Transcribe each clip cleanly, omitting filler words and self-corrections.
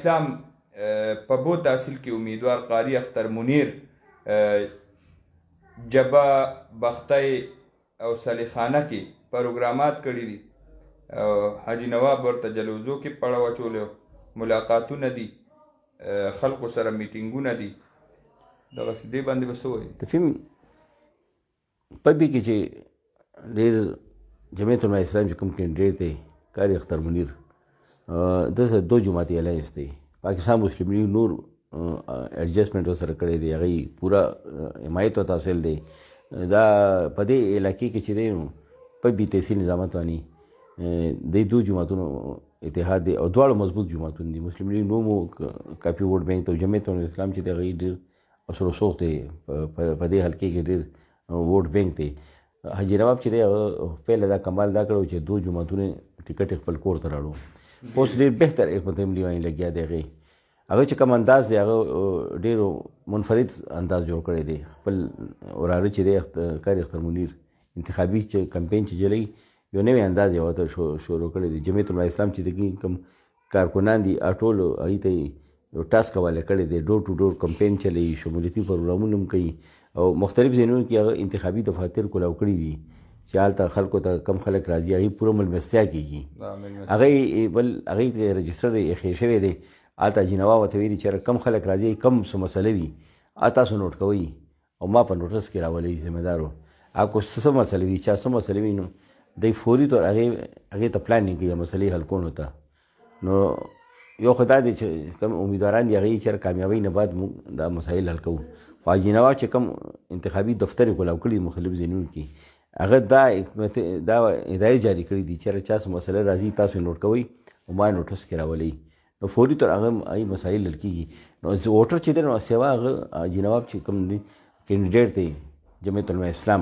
اسلام په بو تحصیل کې امیدوار قاری اختر منیر جبا بختۍ او صلیخانه کې پروګرامات کړي دي. حاجي نواب ورته جلوزو کې پړه واچولی، ملاقاتونه دي، خلکو سره میټینګونه دي. دغسې دې باندې به څه وایي؟ د فلم پبې کې چې ډېر جمعیت علماء اسلام چې کوم کینډیډیټ دی قاری اختر منیر، دلته دو جماعتي الائنس دی. پاکستان مسلم لیگ نور ایڈجسٹمنٹ ورسره کړی دی، هغوی پوره حمایت ورته حاصل دی. دا په دې علاقې کې چې دی نو پبې تحصیل نظامت باندې د دو جماعتونو اتحاد دی او دواړه مضبوط جماعتونه دي. مسلم لیگ نوم کافي ووټ بینک ته، جمعیت علماء اسلام چې دی هغوی ډېر اثر رسوخ دی په دې حلقې کې، ډېر ووټ بینک دی. حاجي نواب چې دی هغه پهله دا کمال دا کړی چې دو جماعتونه ټکټ خپل کور ته راوړو. اوس ډېر بهتر حکمت عملي باندې لګیا دی. هغه چې کوم انداز دی هغه ډېر منفرد انداز جوړ کړی دی. خپل وراره چې دی قاری اختر منیر انتخابي چې کمپین چې جلوي یو نوی انداز یې ورته شروع کړی دی. جمعیت علماء اسلام چې د کوم کارکنان دي ټول هغوی ته یو ټاسک حواله کړی دی، ډور ټو ډور کمپین چلوي، شمولیتي پروګرامونه هم کوي او مختلف ځایونو کې هغه انتخابي دفاتر کولاو کړي دي چې هلته خلکو ته کم خلک راځي، هغوی پوره مېلمستیا کېږي. هغوی ته رجسټر ایښی شوی دی. هلته حاجي نواب ورته ویلي چې کم خلک راځي، کم څه مسله وي تاسو نوټ کوئ او ما په نوټس کې راولئ ذمه دارو. هغه څه مسله وي، چا څه مسله وي نو دی فوري طور هغې ته پلانینګ کوي مسلې حل کولو ته. نو یو خو دا دی چې کوم امیدواران دي هغوی چېرې کامیابۍ نه بعد موږ دا مسایل حل کوو. خو حاجي نواب چې کوم انتخابي دفتر یې کولاو کړي مختلف ځایونو کې، هغه دا هدایت جاري کړي دي چېرې چا څه مسله راځي تاسو یې نوټ کوئ او ما نوټس کې راولئ. نو فوري طور هغه مسایل حل کېږي. نو ووټر چې دی نو سیوا هغه حاجي نواب چې کوم دی کینډیډیټ دی جمعیت علماء اسلام،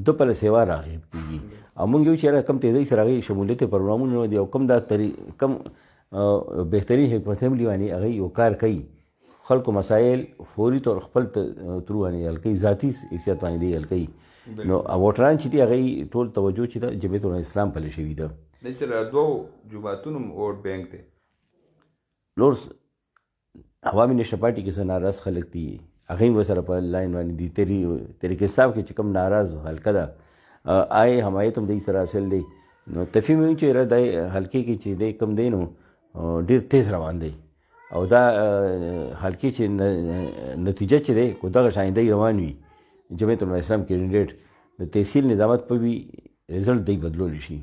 دو په له سیوا راغب کېږي. او موږ یو چې کوم تیزۍ سره هغوی شمولیت پروګرامونه دي او کوم دا کم بهترین حکمت عملي باندې هغوی یو کار کوي، خلکو مسایل فوري طور خپل ترو باندې حل کوي، ذاتي حیثیت باندې دی حل کوي. نو ووټران چې دي هغوی ټول توجه چې ده جمعیت علماء اسلام پلې شوي ده. دی چې دوو جوماتونو ووټ بینک دی. نور عوامي نیشنل پارټي کې څه ناراض خلک دي هغوی هم ورسره په لاین باندې دي. تحریک انصاف کې چې کوم ناراض حلقه ده حمایت هم دی سره حاصل دی. نو تفهیم وایي چې د حلقې کې چې دی کوم دی نو ډېر تیز روان دی او دا حلقې چې نتیجه چې دی کو دغه شان دی روان وي جمعیت علماء اسلام کینډیډیټ د تحصیل نظامت په وي رزلټ دی بدلولی شي.